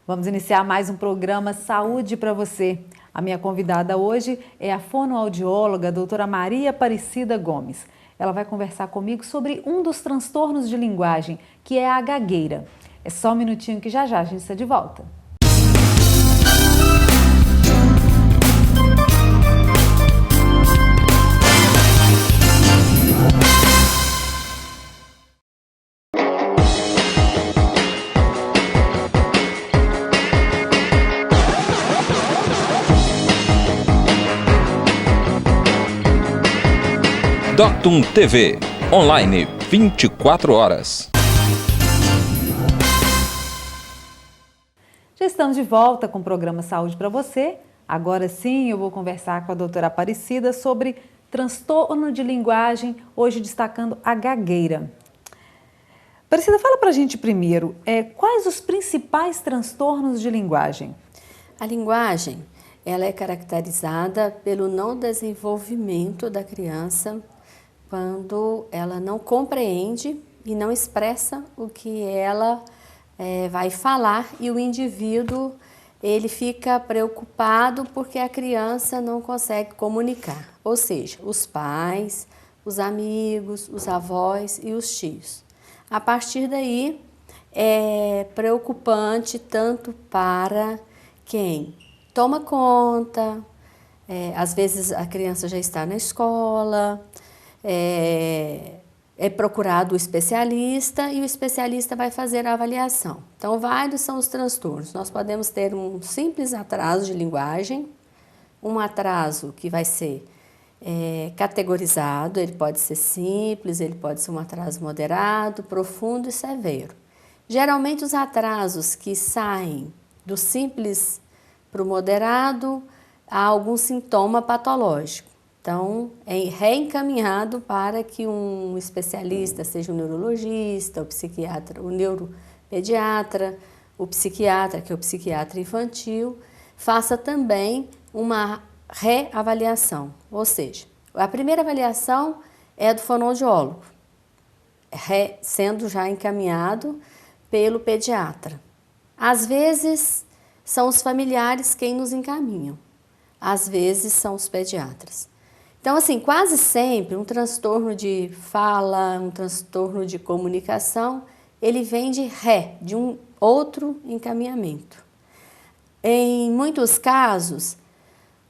Vamos iniciar mais um programa Saúde para você. A minha convidada hoje é a fonoaudióloga, doutora Maria Aparecida Gomes. Ela vai conversar comigo sobre um dos transtornos de linguagem, que é a gagueira. É só um minutinho que já a gente está de volta. Doctum TV, online 24 horas. Já estamos de volta com o programa Saúde para você. Agora sim eu vou conversar com a doutora Aparecida sobre transtorno de linguagem, hoje destacando a gagueira. Aparecida, fala para a gente primeiro, quais os principais transtornos de linguagem? A linguagem, ela é caracterizada pelo não desenvolvimento da criança quando ela não compreende e não expressa o que ela vai falar, e o indivíduo ele fica preocupado porque a criança não consegue comunicar, ou seja, os pais, os amigos, os avós e os tios. A partir daí é preocupante tanto para quem toma conta, às vezes a criança já está na escola, é procurado o especialista e o especialista vai fazer a avaliação. Então, vários são os transtornos. Nós podemos ter um simples atraso de linguagem, um atraso que vai ser categorizado, ele pode ser simples, ele pode ser um atraso moderado, profundo e severo. Geralmente, os atrasos que saem do simples para o moderado, há algum sintoma patológico. Então, é reencaminhado para que um especialista, seja o neurologista, o psiquiatra, o neuropediatra, o psiquiatra, que é o psiquiatra infantil, faça também uma reavaliação. Ou seja, a primeira avaliação é do fonoaudiólogo, sendo já encaminhado pelo pediatra. Às vezes, são os familiares quem nos encaminham, às vezes são os pediatras. Então, assim, quase sempre um transtorno de fala, um transtorno de comunicação, ele vem de um outro encaminhamento. Em muitos casos,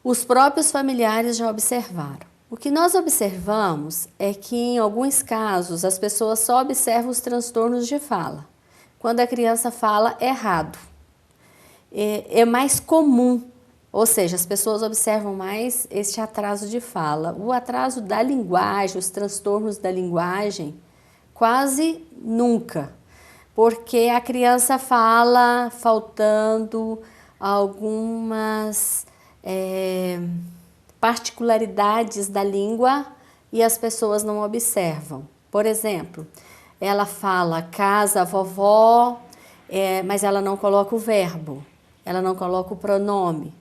os próprios familiares já observaram. O que nós observamos é que, em alguns casos, as pessoas só observam os transtornos de fala, quando a criança fala errado. É mais comum. Ou seja, as pessoas observam mais este atraso de fala. O atraso da linguagem, os transtornos da linguagem, quase nunca, porque a criança fala faltando algumas particularidades da língua e as pessoas não observam. Por exemplo, ela fala casa, vovó, mas ela não coloca o verbo, ela não coloca o pronome.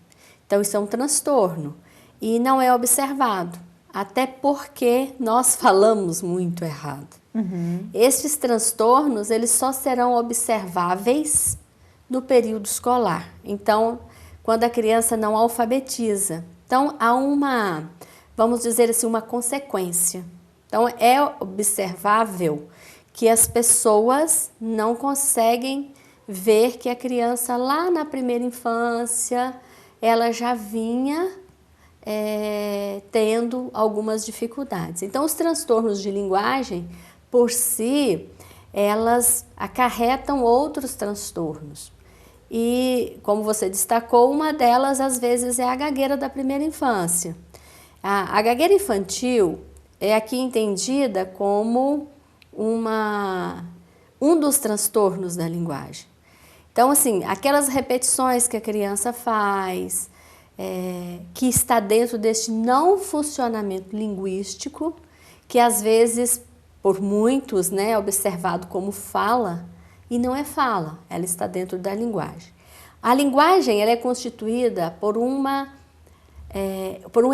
Então, isso é um transtorno e não é observado, até porque nós falamos muito errado. Estes transtornos, eles só serão observáveis no período escolar. Então, quando a criança não alfabetiza. Então, há uma, vamos dizer assim, uma consequência. Então, é observável que as pessoas não conseguem ver que a criança lá na primeira infância ela já vinha tendo algumas dificuldades. Então, os transtornos de linguagem, por si, elas acarretam outros transtornos. E, como você destacou, uma delas, às vezes, é a gagueira da primeira infância. A gagueira infantil é aqui entendida como um dos transtornos da linguagem. Então, assim, aquelas repetições que a criança faz, que está dentro deste não funcionamento linguístico, que às vezes, por muitos, é observado como fala, e não é fala, ela está dentro da linguagem. A linguagem ela é constituída por um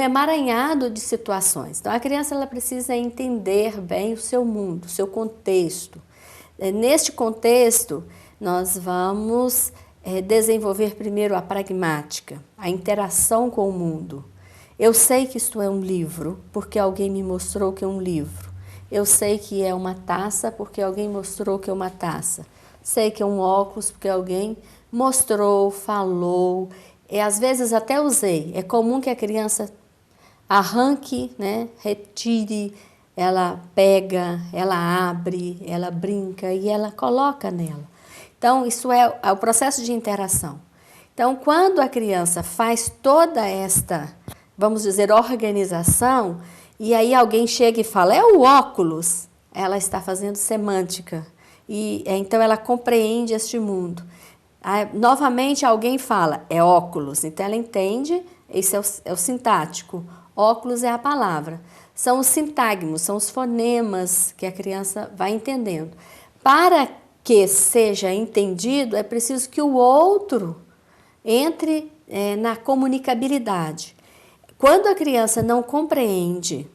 emaranhado de situações. Então, a criança ela precisa entender bem o seu mundo, o seu contexto. Neste contexto, nós vamos desenvolver primeiro a pragmática, a interação com o mundo. Eu sei que isto é um livro, porque alguém me mostrou que é um livro. Eu sei que é uma taça, porque alguém mostrou que é uma taça. Sei que é um óculos, porque alguém mostrou, falou. Às vezes até usei. É comum que a criança arranque, né, retire, ela pega, ela abre, ela brinca e ela coloca nela. Então, isso é o processo de interação. Então, quando a criança faz toda esta, vamos dizer, organização, e aí alguém chega e fala, é o óculos, ela está fazendo semântica. E então, ela compreende este mundo. Novamente, alguém fala, é óculos. Então, ela entende, esse é o sintático. Óculos é a palavra. São os sintagmos, são os fonemas que a criança vai entendendo. Para que seja entendido, é preciso que o outro entre na comunicabilidade. Quando a criança não compreende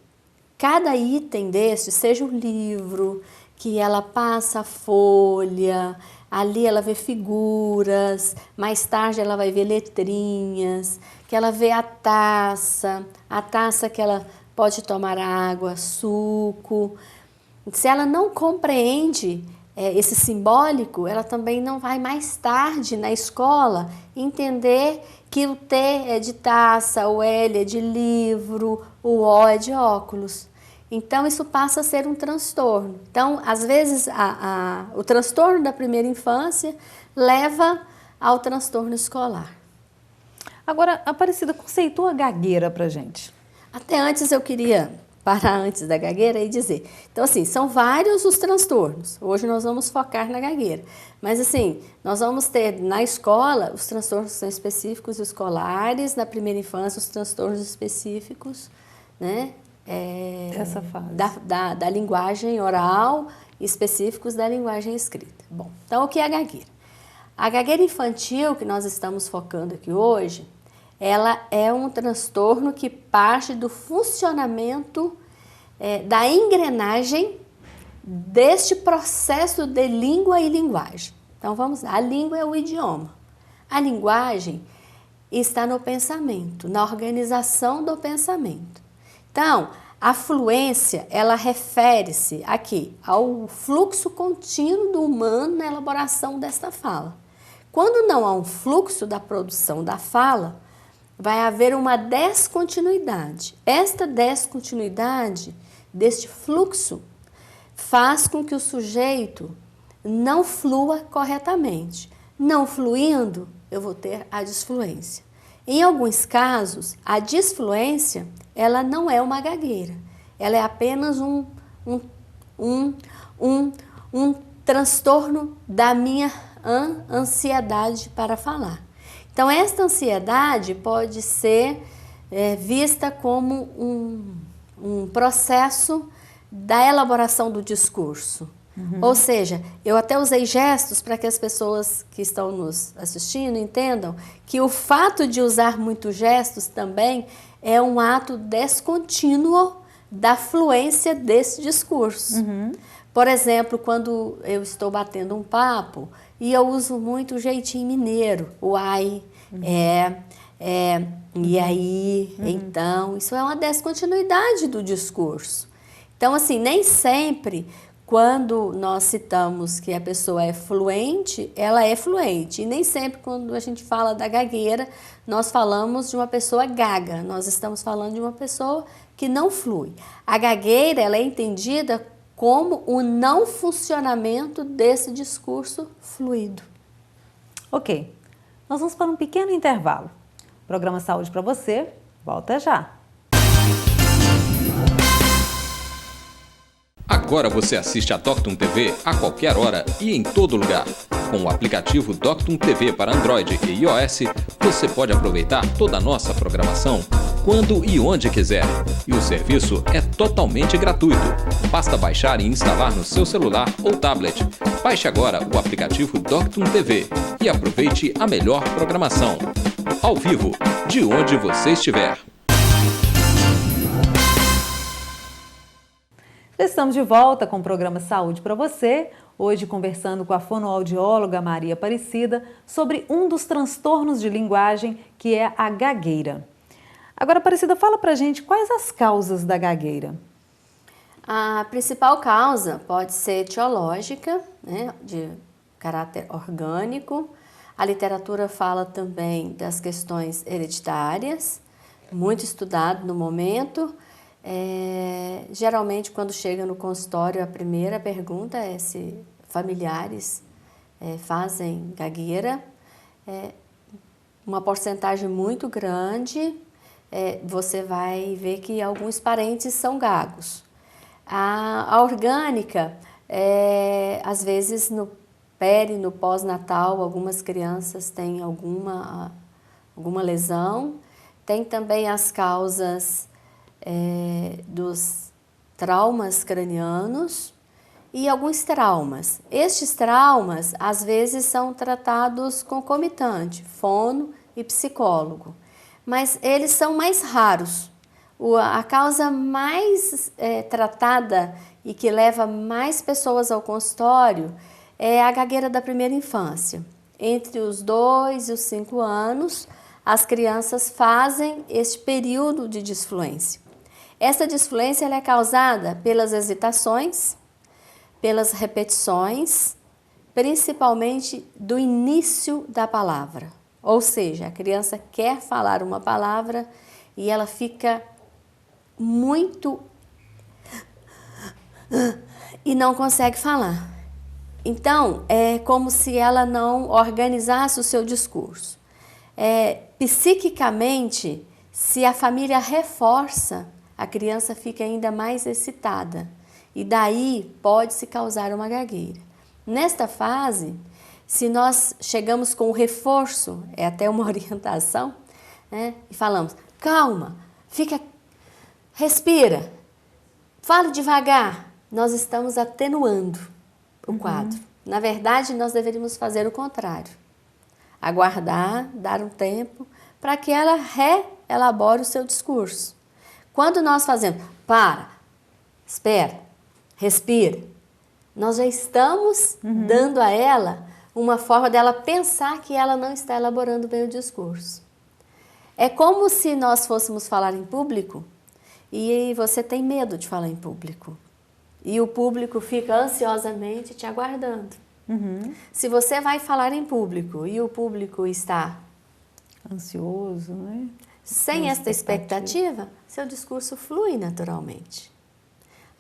cada item deste, seja o livro, que ela passa a folha, ali ela vê figuras, mais tarde ela vai ver letrinhas, que ela vê a taça que ela pode tomar água, suco. Se ela não compreende esse simbólico, ela também não vai mais tarde na escola entender que o T é de taça, o L é de livro, o O é de óculos. Então, isso passa a ser um transtorno. Então, às vezes, o transtorno da primeira infância leva ao transtorno escolar. Agora, Aparecida, conceitua a gagueira para gente. Até antes eu queria parar antes da gagueira e dizer. Então, assim, são vários os transtornos. Hoje nós vamos focar na gagueira. Mas, assim, nós vamos ter na escola os transtornos que são específicos escolares, na primeira infância os transtornos específicos, né? Essa fase. Da linguagem oral, específicos da linguagem escrita. Bom, então o que é a gagueira? A gagueira infantil que nós estamos focando aqui hoje, ela é um transtorno que parte do funcionamento da engrenagem deste processo de língua e linguagem. Então vamos lá, a língua é o idioma. A linguagem está no pensamento, na organização do pensamento. Então, a fluência, ela refere-se aqui ao fluxo contínuo do humano na elaboração desta fala. Quando não há um fluxo da produção da fala, vai haver uma descontinuidade. Esta descontinuidade deste fluxo faz com que o sujeito não flua corretamente. Não fluindo, eu vou ter a disfluência. Em alguns casos, a disfluência, ela não é uma gagueira. Ela é apenas um transtorno da minha ansiedade para falar. Então, esta ansiedade pode ser vista como um processo da elaboração do discurso. Ou seja, eu até usei gestos para que as pessoas que estão nos assistindo entendam que o fato de usar muitos gestos também é um ato descontínuo da fluência desse discurso. Por exemplo, quando eu estou batendo um papo e eu uso muito o jeitinho mineiro, o ai, e aí, então, isso é uma descontinuidade do discurso. Então, assim, nem sempre quando nós citamos que a pessoa é fluente, ela é fluente. E nem sempre quando a gente fala da gagueira, nós falamos de uma pessoa gaga. Nós estamos falando de uma pessoa que não flui. A gagueira, ela é entendida como o não funcionamento desse discurso fluido. Ok, nós vamos para um pequeno intervalo. Programa Saúde para você, volta já. Agora você assiste a Doctum TV a qualquer hora e em todo lugar. Com o aplicativo Doctum TV para Android e iOS, você pode aproveitar toda a nossa programação quando e onde quiser. E o serviço é totalmente gratuito. Basta baixar e instalar no seu celular ou tablet. Baixe agora o aplicativo Doctum TV e aproveite a melhor programação. Ao vivo, de onde você estiver. Estamos de volta com o programa Saúde para você. Hoje conversando com a fonoaudióloga Maria Aparecida sobre um dos transtornos de linguagem, que é a gagueira. Agora, Aparecida, fala pra gente quais as causas da gagueira. A principal causa pode ser etiológica, né, de caráter orgânico. A literatura fala também das questões hereditárias, muito estudado no momento. Geralmente, quando chega no consultório, a primeira pergunta é se familiares fazem gagueira. Uma porcentagem muito grande, você vai ver que alguns parentes são gagos. A orgânica, às vezes no no pós-natal, algumas crianças têm alguma lesão. Tem também as causas dos traumas cranianos e alguns traumas. Estes traumas, às vezes, são tratados concomitante, fono e psicólogo, mas eles são mais raros. A causa mais tratada e que leva mais pessoas ao consultório é a gagueira da primeira infância. Entre os 2 e os 5 anos, as crianças fazem este período de disfluência. Essa disfluência ela é causada pelas hesitações, pelas repetições, principalmente do início da palavra. Ou seja, a criança quer falar uma palavra e ela fica muito e não consegue falar. Então, é como se ela não organizasse o seu discurso. Psiquicamente, se a família reforça, a criança fica ainda mais excitada e daí pode-se causar uma gagueira. Nesta fase, se nós chegamos com o reforço, é até uma orientação, né, e falamos, calma, respira, fale devagar, nós estamos atenuando o quadro. Na verdade, nós deveríamos fazer o contrário. Aguardar, dar um tempo, para que ela reelabore o seu discurso. Quando nós fazemos, espera, respira, nós já estamos dando a ela uma forma dela pensar que ela não está elaborando bem o discurso. É como se nós fôssemos falar em público e você tem medo de falar em público. E o público fica ansiosamente te aguardando. Se você vai falar em público e o público está ansioso, né? Sem esta expectativa, seu discurso flui naturalmente.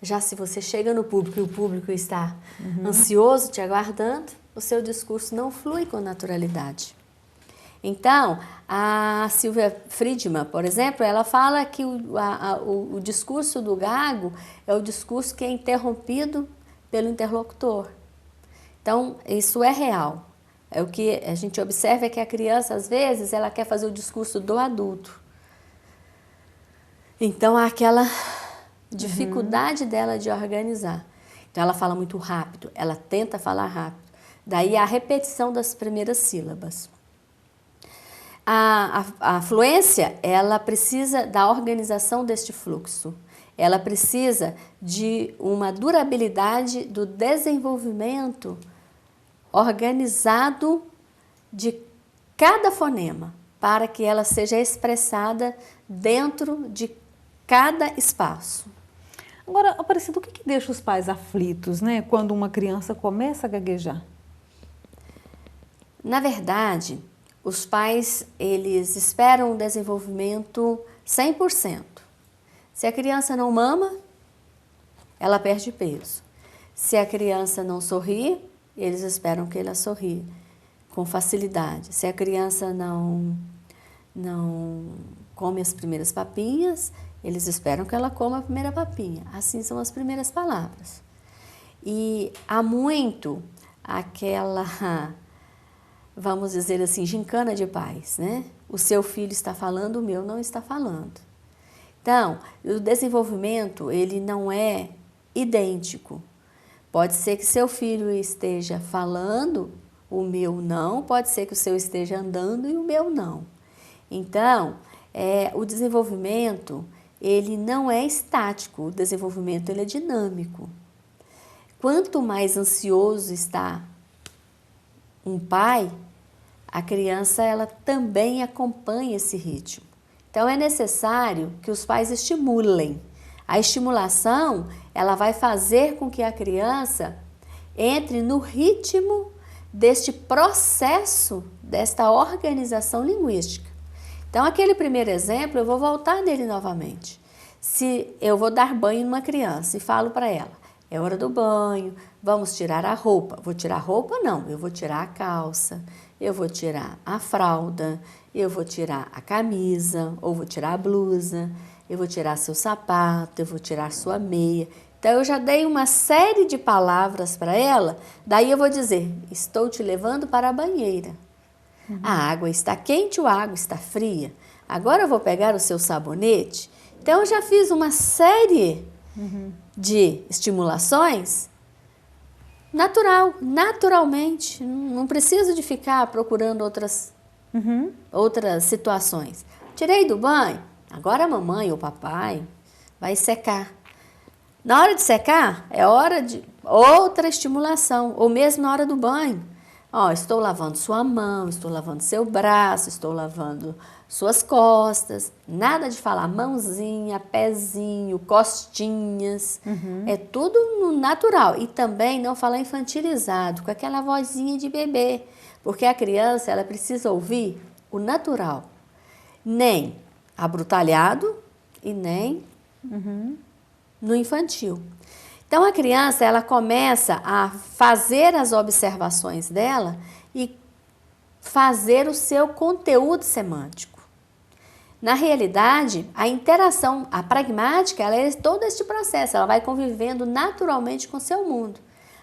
Já se você chega no público e o público está ansioso te aguardando, o seu discurso não flui com naturalidade. Então, a Sylvia Friedman, por exemplo, ela fala que o discurso do gago é o discurso que é interrompido pelo interlocutor. Então, isso é real. O que a gente observa é que a criança, às vezes, ela quer fazer o discurso do adulto. Então, há aquela dificuldade dela de organizar. Então, ela fala muito rápido, ela tenta falar rápido. Daí, a repetição das primeiras sílabas. A fluência, ela precisa da organização deste fluxo. Ela precisa de uma durabilidade do desenvolvimento organizado de cada fonema, para que ela seja expressada dentro de cada espaço. Agora, Aparecida, o que deixa os pais aflitos, né, quando uma criança começa a gaguejar? Na verdade, os pais, eles esperam um desenvolvimento 100%. Se a criança não mama, ela perde peso. Se a criança não sorri, eles esperam que ela sorri com facilidade. Se a criança não come as primeiras papinhas, eles esperam que ela coma a primeira papinha. Assim são as primeiras palavras. E há muito aquela, vamos dizer assim, gincana de pais, né? O seu filho está falando, o meu não está falando. Então, o desenvolvimento, ele não é idêntico. Pode ser que seu filho esteja falando, o meu não, pode ser que o seu esteja andando e o meu não. Então, o desenvolvimento, ele não é estático, o desenvolvimento ele é dinâmico. quanto mais ansioso está um pai, a criança ela também acompanha esse ritmo. Então é necessário que os pais estimulem. A estimulação, ela vai fazer com que a criança entre no ritmo deste processo, desta organização linguística. Então, aquele primeiro exemplo, eu vou voltar nele novamente. Se eu vou dar banho numa criança e falo para ela, é hora do banho, vamos tirar a roupa. Vou tirar a roupa? Não, eu vou tirar a calça, eu vou tirar a fralda, eu vou tirar a camisa, ou vou tirar a blusa, eu vou tirar seu sapato, eu vou tirar sua meia. Então, eu já dei uma série de palavras para ela, daí eu vou dizer, estou te levando para a banheira. A água está quente ou a água está fria? Agora eu vou pegar o seu sabonete. Então, eu já fiz uma série de estimulações naturalmente. Não preciso de ficar procurando outras situações. Tirei do banho, agora a mamãe ou o papai vai secar. Na hora de secar, é hora de outra estimulação, ou mesmo na hora do banho. Ó, estou lavando sua mão, estou lavando seu braço, estou lavando suas costas. Nada de falar mãozinha, pezinho, costinhas. É tudo no natural. E também não falar infantilizado, com aquela vozinha de bebê. Porque a criança, ela precisa ouvir o natural. Nem abrutalhado e nem no infantil. Então, a criança, ela começa a fazer as observações dela e fazer o seu conteúdo semântico. Na realidade, a interação, a pragmática, ela é todo este processo, ela vai convivendo naturalmente com o seu mundo.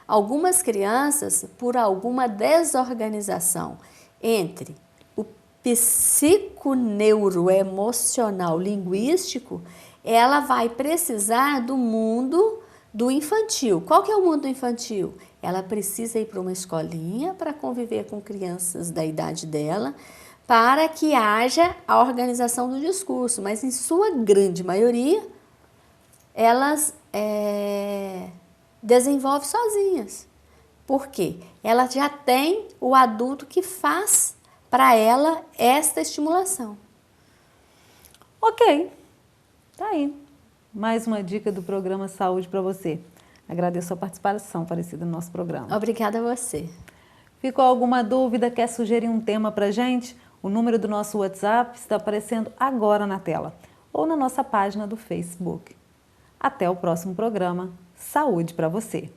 Algumas crianças, por alguma desorganização entre o psiconeuroemocional linguístico, ela vai precisar do mundo do infantil. Qual que é o mundo infantil? Ela precisa ir para uma escolinha para conviver com crianças da idade dela, para que haja a organização do discurso, mas em sua grande maioria, elas desenvolvem sozinhas. Por quê? Ela já tem o adulto que faz para ela esta estimulação. Ok, tá aí. Mais uma dica do programa Saúde para você. Agradeço a participação, Aparecida, no nosso programa. Obrigada a você. Ficou alguma dúvida? Quer sugerir um tema para a gente? O número do nosso WhatsApp está aparecendo agora na tela ou na nossa página do Facebook. Até o próximo programa. Saúde para você!